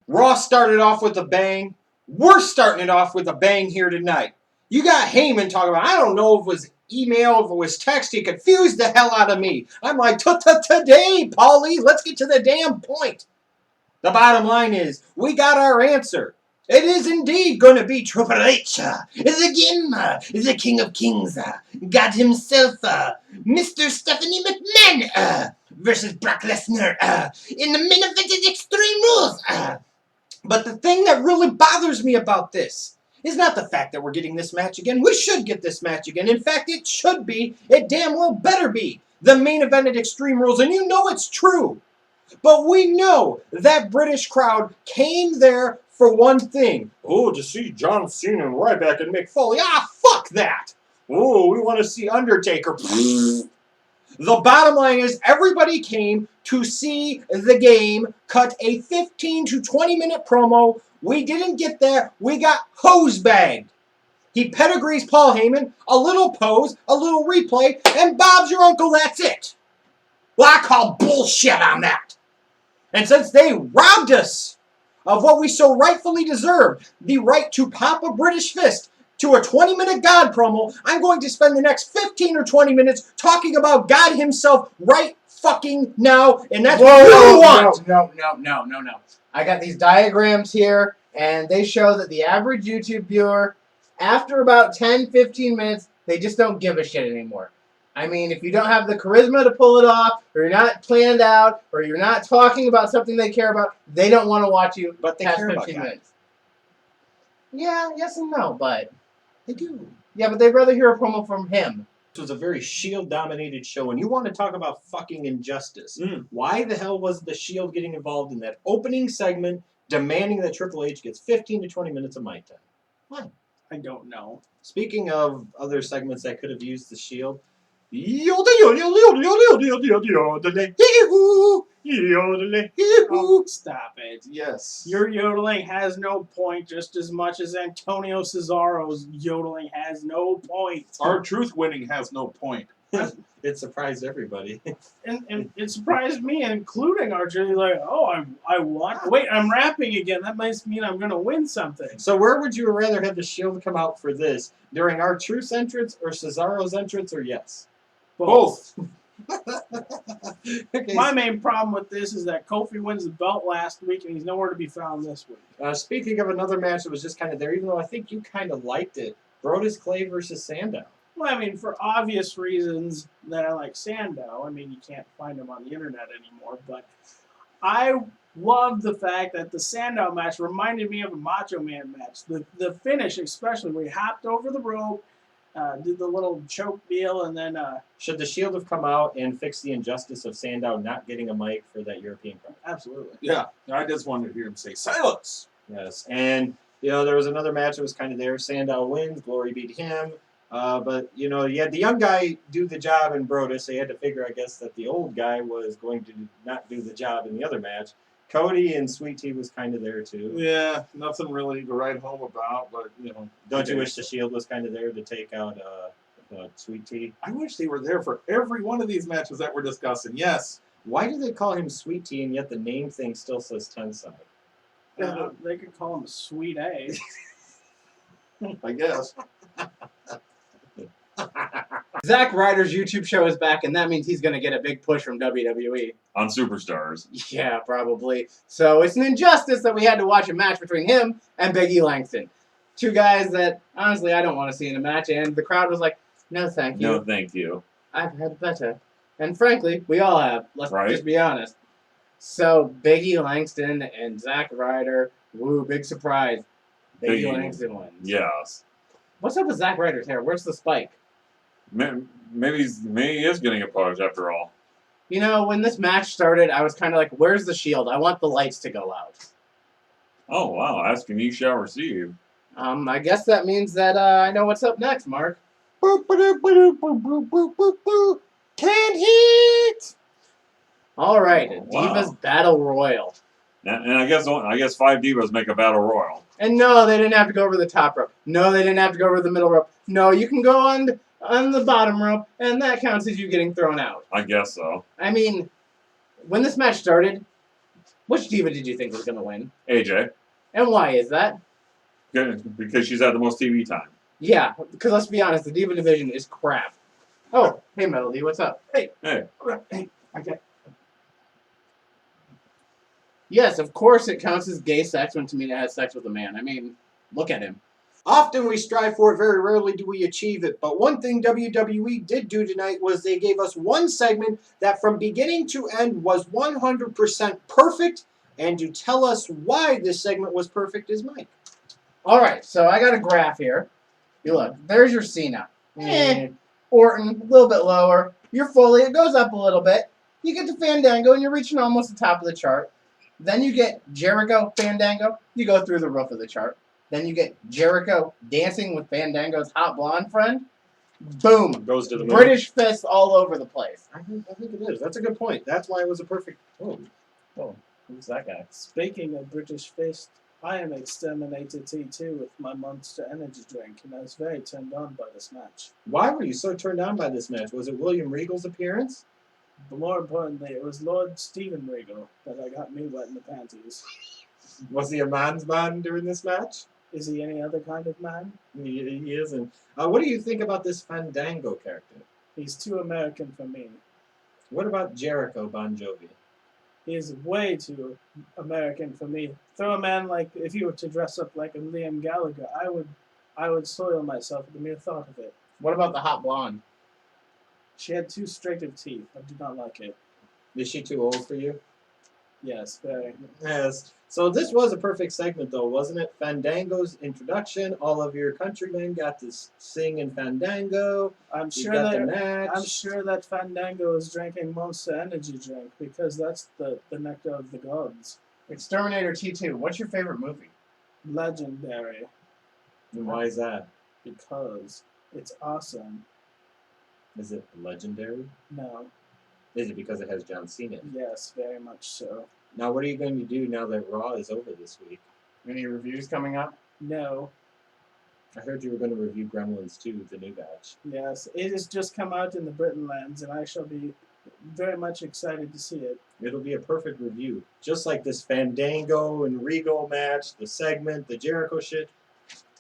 Raw started off with a bang. We're starting it off with a bang here tonight. You got Heyman talking about, I don't know if it was email, if it was text, he confused the hell out of me. I'm like, today, Paulie, let's get to the damn point. The bottom line is, we got our answer. It is indeed going to be Triple H, the King of Kings, God himself, Mr. Stephanie McMahon, versus Brock Lesnar, in the main event of Extreme Rules. But the thing that really bothers me about this is not the fact that we're getting this match again. We should get this match again. In fact, it should be, it damn well better be, the main event at Extreme Rules, and you know it's true. But we know that British crowd came there for one thing. Oh, to see John Cena and Ryback and Mick Foley. Ah, fuck that. Oh, we want to see Undertaker. The bottom line is everybody came to see the game cut a 15 to 20 minute promo. We didn't get there. We got hose-bagged. He pedigrees Paul Heyman, a little pose, a little replay, and Bob's your uncle, that's it. Well, I call bullshit on that. And since they robbed us of what we so rightfully deserved, the right to pop a British fist to a 20-minute God promo, I'm going to spend the next 15 or 20 minutes talking about God himself right fucking now, and that's what you want. No. I got these diagrams here, and they show that the average YouTube viewer, after about 10, 15 minutes, they just don't give a shit anymore. I mean, if you don't have the charisma to pull it off, or you're not planned out, or you're not talking about something they care about, they don't want to watch you past 15 minutes. Yeah, yes and no, but they do. Yeah, but they'd rather hear a promo from him. This was a very Shield-dominated show, and you want to talk about fucking injustice. Why the hell was the Shield getting involved in that opening segment, demanding that Triple H gets 15 to 20 minutes of mic time? Why? I don't know. Speaking of other segments that could have used the Shield, Oh, stop it. Yes. Your yodeling has no point just as much as Antonio Cesaro's yodeling has no point. Our truth winning has no point. It surprised everybody. And it surprised me, including Archer. Like, oh, I won. Wait, I'm rapping again. That must mean I'm going to win something. So where would you rather have the Shield come out for this? During our Truth's entrance or Cesaro's entrance, or yes? Both. Okay. My main problem with this is that Kofi wins the belt last week, and he's nowhere to be found this week. Speaking of another match that was just kind of there, even though I think you kind of liked it, Brodus Clay versus Sandow. Well, I mean, for obvious reasons that I like Sandow. I mean, you can't find him on the internet anymore, but I love the fact that the Sandow match reminded me of a Macho Man match. The finish, especially, where he hopped over the rope, did the little choke deal, and then... Should the Shield have come out and fixed the injustice of Sandow not getting a mic for that European crowd? Absolutely. Yeah, I just wanted to hear him say, silence! Yes, and, you know, there was another match that was kind of there. Sandow wins, Glory beat him. But, you know, you had the young guy do the job in Brodus, so you had to figure, I guess, that the old guy was going to not do the job in the other match. Cody and Sweet Tea was kind of there, too. Yeah, nothing really to write home about, but, you know. Don't you wish the Shield was kind of there to take out Sweet Tea? I wish they were there for every one of these matches that we're discussing, yes. Why do they call him Sweet Tea and yet the name thing still says Tensai? They could call him a Sweet A. I guess. Zack Ryder's YouTube show is back, and that means he's going to get a big push from WWE. On Superstars. Yeah, probably. So it's an injustice that we had to watch a match between him and Big E Langston. Two guys that, honestly, I don't want to see in a match, and the crowd was like, no thank you. No, thank you. I've had better. And frankly, we all have. Let's Right. just be honest. So, Big E Langston and Zack Ryder, woo, big surprise. Big E Langston wins. Yes. What's up with Zack Ryder's hair? Where's the spike? Maybe he is getting a push after all. You know, when this match started, I was kind of like, where's the Shield? I want the lights to go out. Oh, wow. Asking you shall receive. I guess that means that I know what's up next, Mark. Can't hit! All right, Oh, wow. Divas Battle Royal. And I guess 5 Divas make a battle royal. And no, they didn't have to go over the top rope. No, they didn't have to go over the middle rope. No, you can go on the bottom rope, and that counts as you getting thrown out. I guess so. I mean, when this match started, Which diva did you think was going to win? AJ. And why is that? Good, because she's had the most TV time. Yeah, because let's be honest, the diva division is crap. Oh, hey Melody, what's up? Hey. Hey, I got. Yes, of course it counts as gay sex when Tamina has sex with a man. I mean, look at him. Often we strive for it, very rarely do we achieve it. But one thing WWE did do tonight was they gave us one segment that from beginning to end was 100% perfect. And to tell us why this segment was perfect is Mike. All right, so I got a graph here. You look, there's your Cena. Orton, a little bit lower. Your Foley, it goes up a little bit. You get to Fandango, and you're reaching almost the top of the chart. Then you get Jericho, Fandango. You go through the roof of the chart. Then you get Jericho dancing with Fandango's hot blonde friend. Boom. Goes to the moon. British fists all over the place. I think it is. That's a good point. That's why it was a perfect. Oh, who's that guy? Speaking of British Fist, I am Exterminator T2 with my Monster Energy drink, and I was very turned on by this match. Why were you so turned on by this match? Was it William Regal's appearance? But more importantly, it was Lord Stephen Regal that got me wet in the panties. Was he a man's man during this match? Is he any other kind of man? He isn't. What do you think about this Fandango character? He's too American for me. What about Jericho Bon Jovi? He is way too American for me. Throw a man like, if he were to dress up like a Liam Gallagher, I would soil myself at the mere thought of it. What about the hot blonde? She had too straight of teeth. I did not like it. Is she too old for you? Yes, very. Yes. So this was a perfect segment, though, wasn't it? Fandango's introduction. All of your countrymen got to sing in Fandango. I'm You sure got the that match. I'm sure that Fandango is drinking Monster Energy drink because that's the nectar of the gods. Exterminator T2, what's your favorite movie? Legendary And why is that? because it's awesome. Is it legendary? No, Is it because it has John Cena? yes, very much so. Now, what are you going to do now that Raw is over this week? Any reviews coming up? No, I heard you were going to review Gremlins 2, the new batch. yes, it has just come out in the Britain lands, and I shall be very much excited to see it. It'll be a perfect review. Just like this Fandango and Regal match, the segment, the Jericho shit.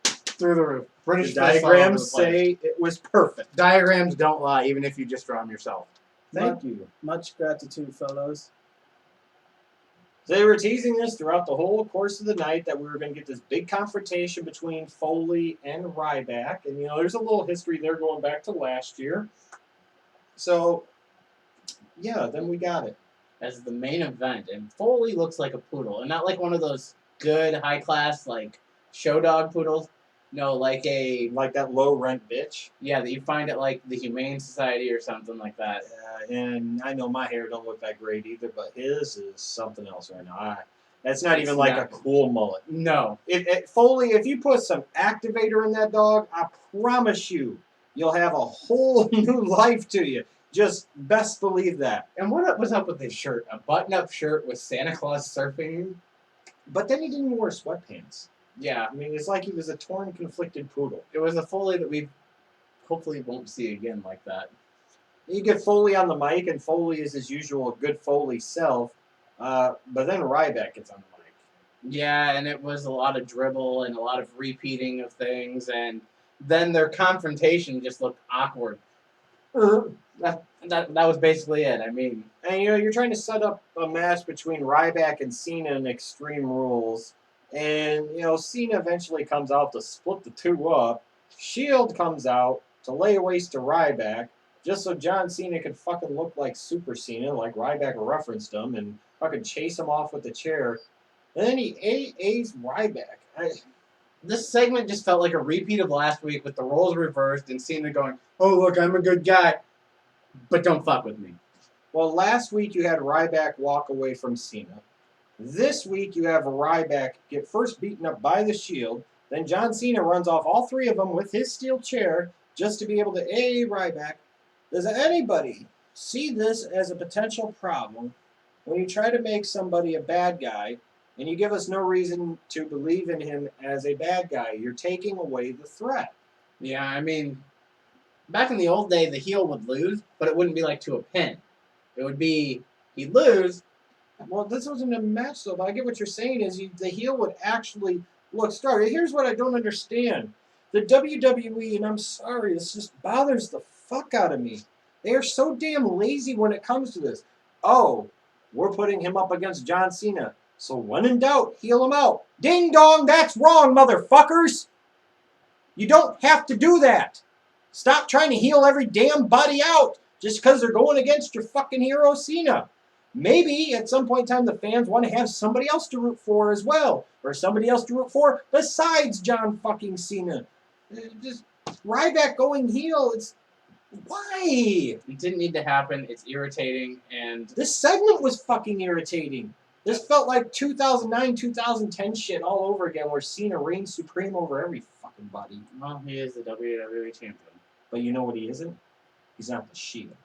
Through the roof. The British fists all over diagrams the place. say it was perfect. Diagrams don't lie, even if you just draw them yourself. Thank you. Much gratitude, fellows. So they were teasing this throughout the whole course of the night that we were going to get this big confrontation between Foley and Ryback. And, there's a little history there going back to last year. So, yeah, then we got it. As the main event, and Foley looks like a poodle, and not like one of those good, high-class, like, show dog poodles. No, like Like that low-rent bitch. that you find at, like, the Humane Society or something like that. And I know my hair don't look that great either, but his is something else right now. That's not It's even like not. a cool mullet. No. Foley, if you put some activator in that dog, I promise you'll have a whole new life to you. Just best believe that. And what was up with his shirt? A button-up shirt with Santa Claus surfing? But then he didn't wear sweatpants. Yeah. I mean, it's like he was a torn, conflicted poodle. It was a Foley that we hopefully won't see again like that. You get Foley on the mic, and Foley is his usual good Foley self. But then Ryback gets on the mic. Yeah, and it was a lot of dribble and a lot of repeating of things, and then their confrontation just looked awkward. That was basically it. I mean, And you're trying to set up a match between Ryback and Cena in Extreme Rules. And, Cena eventually comes out to split the two up. Shield comes out to lay waste to Ryback, just so John Cena could fucking look like Super Cena, like Ryback referenced him, and fucking chase him off with the chair. And then he AA's Ryback. this segment just felt like a repeat of last week with the roles reversed and Cena going, "Oh, look, I'm a good guy, but don't fuck with me." Well, last week you had Ryback walk away from Cena. This week you have Ryback get first beaten up by the Shield. Then John Cena runs off all three of them with his steel chair just to be able to AA Ryback. Does anybody see this as a potential problem when you try to make somebody a bad guy and you give us no reason to believe in him as a bad guy? You're taking away the threat. Yeah, I mean, back in the old day, the heel would lose, but it wouldn't be like to a pin. It would be, he'd lose, Well, this wasn't a match, though. But I get what you're saying. Is the heel would actually look stronger. Here's what I don't understand: the WWE, and I'm sorry, this just bothers the fuck out of me. They are so damn lazy when it comes to this. Oh, we're putting him up against John Cena, so when in doubt, heel him out. Ding dong, that's wrong, motherfuckers. You don't have to do that. Stop trying to heel every damn body out just because they're going against your fucking hero Cena. Maybe at some point in time the fans want to have somebody else to root for as well. Or somebody else to root for besides John fucking Cena. Just Ryback going heel, it's... Why? It didn't need to happen. It's irritating, and This segment was fucking irritating. This felt like 2009, 2010 shit all over again where Cena reigns supreme over every fucking body. well, he is the WWE champion. But you know what he isn't? He's not the Shield.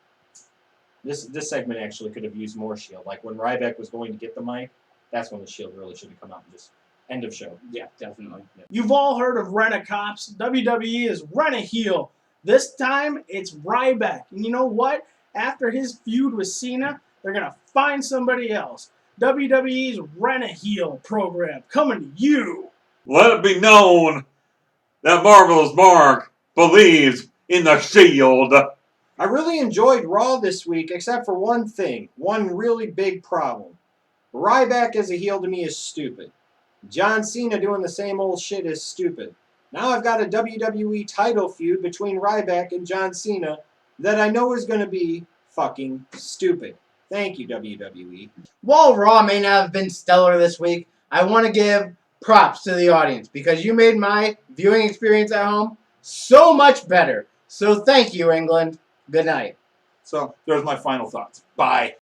This segment actually could have used more Shield. Like when Ryback was going to get the mic, that's when the Shield really should have come out and just end of show. Yeah, definitely. Yeah. You've all heard of Rent-A-Cops. WWE is Rent-A-Heel. This time, it's Ryback. And you know what? After his feud with Cena, they're going to find somebody else. WWE's Rent-A-Heel program coming to you. Let it be known that Marvelous Mark believes in the Shield. I really enjoyed Raw this week, except for one thing. One really big problem. Ryback as a heel to me is stupid. John Cena doing the same old shit is stupid. Now I've got a WWE title feud between Ryback and John Cena that I know is going to be fucking stupid. Thank you, WWE. While Raw may not have been stellar this week, I want to give props to the audience because you made my viewing experience at home so much better. So thank you, England. Good night. So there's my final thoughts. Bye.